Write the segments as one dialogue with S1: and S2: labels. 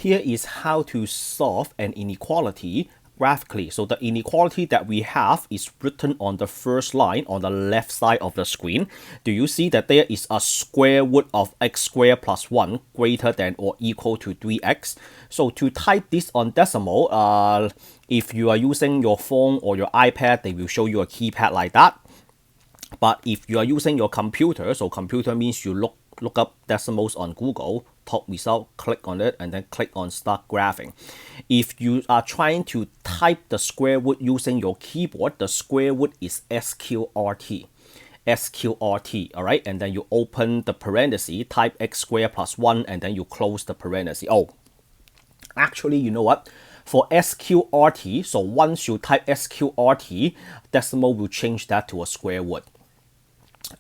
S1: Here is how to solve an inequality graphically. So the inequality that we have is written on the first line on the left side of the screen. Do you see that there is a square root of x squared plus 1 greater than or equal to 3x? So to type this on decimal, if you are using your phone or your iPad, they will show you a keypad like that. But if you are using your computer, so computer means you look up decimals on Google, top result, click on it, and then click on start graphing. If you are trying to type the square root using your keyboard, the square root is SQRT. SQRT, all right? And then you open the parenthesis, type x squared plus 1, and then you close the parenthesis. Oh, actually, you know what? For SQRT, so once you type SQRT, decimal will change that to a square root.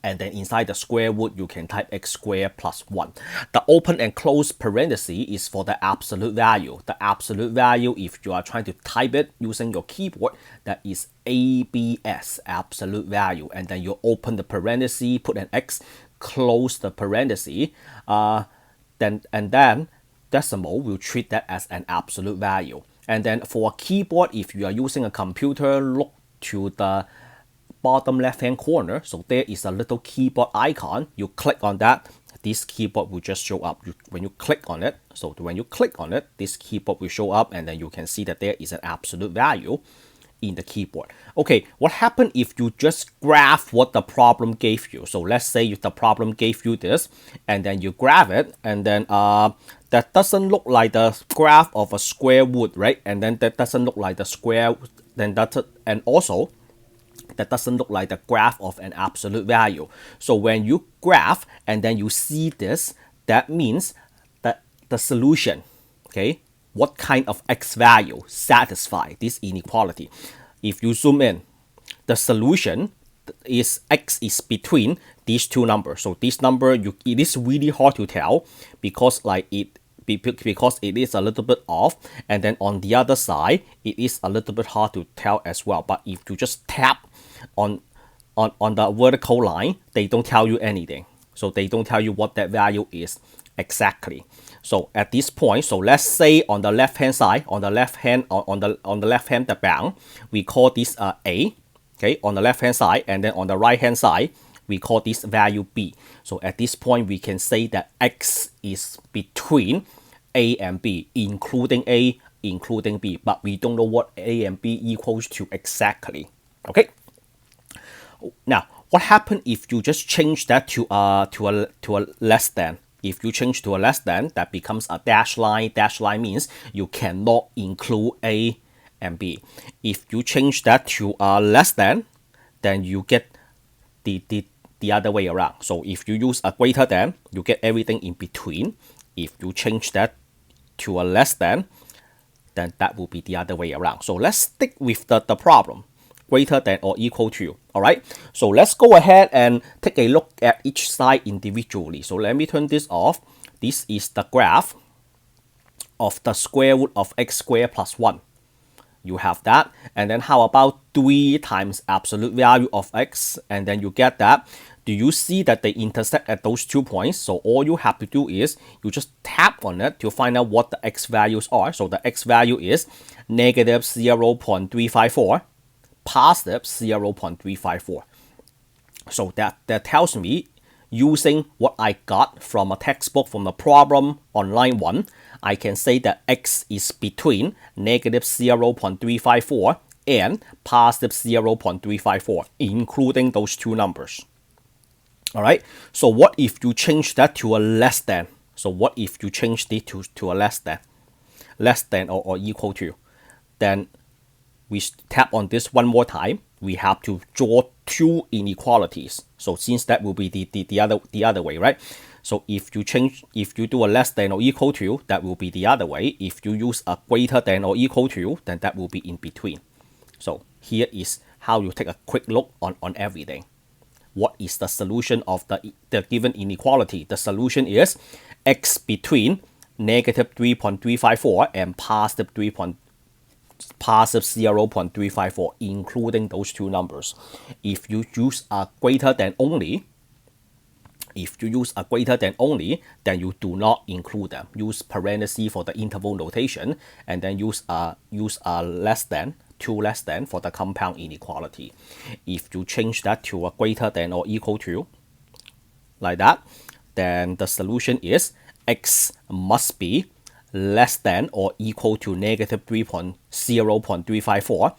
S1: And then inside the square root, you can type x squared plus 1. The open and close parenthesis is for the absolute value. The absolute value, if you are trying to type it using your keyboard, that is ABS, absolute value. And then you open the parenthesis, put an X, close the parenthesis, then decimal will treat that as an absolute value. And then for a keyboard, if you are using a computer, look to the bottom left hand corner. So there is a little keyboard icon. You click on that, this keyboard will just show up. When you click on it, this keyboard will show up, and then you can see that there is an absolute value in the keyboard. Okay, what happened if you just graph what the problem gave you? So let's say if the problem gave you this, and then you graph it, and then that doesn't look like the graph of a square root, right? And then that doesn't look like the square, then that's it. And also that doesn't look like the graph of an absolute value. So when you graph and then you see this, that means that the solution, okay, what kind of x value satisfy this inequality? If you zoom in, the solution is x is between these two numbers. So this number, it is really hard to tell because because it is a little bit off, and then on the other side it is a little bit hard to tell as well. But if you just tap on the vertical line, they don't tell you anything. So they don't tell you what that value is exactly. So at this point, so let's say on the left hand side, on the left hand the bound, we call this A, okay, on the left hand side, and then on the right hand side we call this value B. So at this point we can say that x is between A and B, including A, including B, but we don't know what A and B equals to exactly. Okay. Now, what happens if you just change that to a less than? If you change to a less than, that becomes a dash line. Dash line means you cannot include A and B. If you change that to a less than, then you get the other way around. So if you use a greater than, you get everything in between. If you change that to a less than, then that will be the other way around. So let's stick with the problem, greater than or equal to. All right, so let's go ahead and take a look at each side individually. So let me turn this off. This is the graph of the square root of x squared plus 1. You have that. And then how about 3 times absolute value of x? And then you get that. Do you see that they intersect at those 2 points? So all you have to do is you just tap on it to find out what the x values are. So the x value is negative 0.354, positive 0.354. So that tells me, using what I got from a textbook from the problem on line 1, I can say that x is between negative 0.354 and positive 0.354, including those two numbers. All right, so what if you change that to a less than? So what if you change it to a less than or equal to? Then we tap on this one more time. We have to draw 2 inequalities. So since that will be the other way, right? So if you do a less than or equal to, that will be the other way. If you use a greater than or equal to, then that will be in between. So here is how you take a quick look on everything. What is the solution of the given inequality? The solution is x between negative 3.354 and positive 0.354, including those two numbers. If you use a greater than only, If you use a greater than only, then you do not include them. Use parenthesis for the interval notation, and then use a less than, two less than for the compound inequality. If you change that to a greater than or equal to, like that, then the solution is x must be less than or equal to negative 0.354,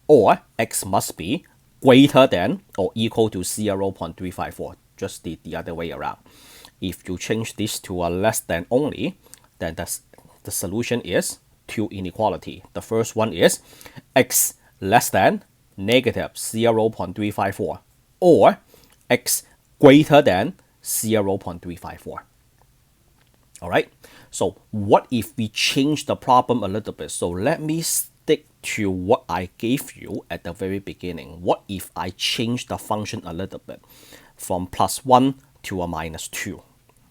S1: or x must be greater than or equal to 0.354, just the other way around. If you change this to a less than only, then the solution is two inequality. The first one is x less than negative 0.354, or x greater than 0.354. All right, so what if we change the problem a little bit? So let me stick to what I gave you at the very beginning. What if I change the function a little bit from +1 to a -2?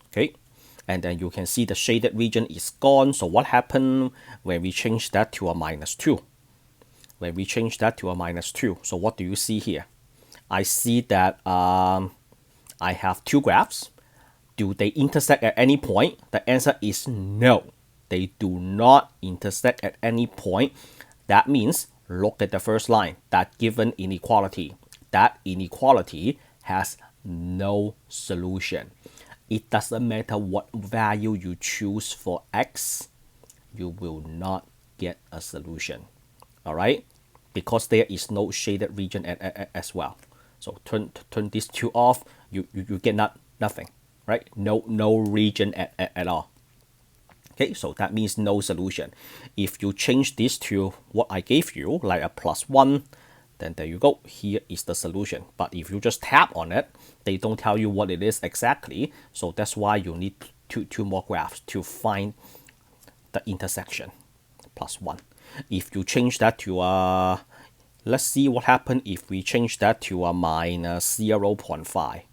S1: Okay, and then you can see the shaded region is gone. So what happened when we change that to a -2? When we change that to a -2, so what do you see here? I see that I have two graphs. Do they intersect at any point? The answer is no. They do not intersect at any point. That means, look at the first line, that given inequality. That inequality has no solution. It doesn't matter what value you choose for x, you will not get a solution. All right? Because there is no shaded region as well. So turn these two off, you get nothing, right? No region at all. Okay, so that means no solution. If you change this to what I gave you, like a +1, then there you go. Here is the solution. But if you just tap on it, they don't tell you what it is exactly. So that's why you need two more graphs to find the intersection. +1. If you change that to a, let's see what happened if we change that to a -0.5.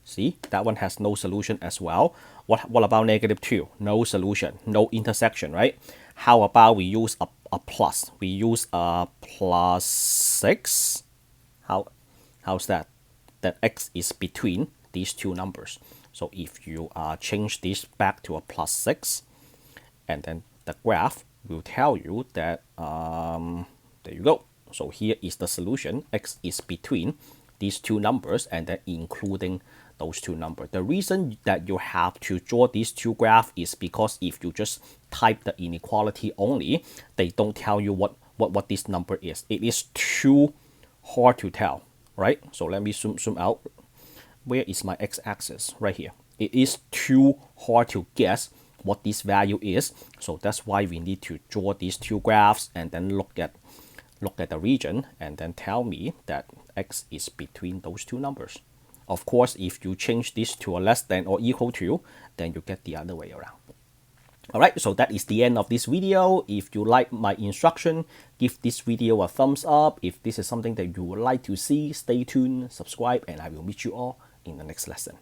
S1: See, that one has no solution as well. What about -2? No solution, no intersection, right? How about we use a plus? We use a +6. How's that? That x is between these two numbers. So if you change this back to a +6, and then the graph will tell you that, there you go. So here is the solution. X is between these two numbers and then including those two numbers. The reason that you have to draw these two graphs is because if you just type the inequality only, they don't tell you what this number is. It is too hard to tell, right? So let me zoom out. Where is my x-axis? Right here. It is too hard to guess what this value is. So that's why we need to draw these two graphs and then look at the region and then tell me that x is between those two numbers. Of course, if you change this to a less than or equal to, then you get the other way around. Alright, so that is the end of this video. If you like my instruction, give this video a thumbs up. If this is something that you would like to see, stay tuned, subscribe, and I will meet you all in the next lesson.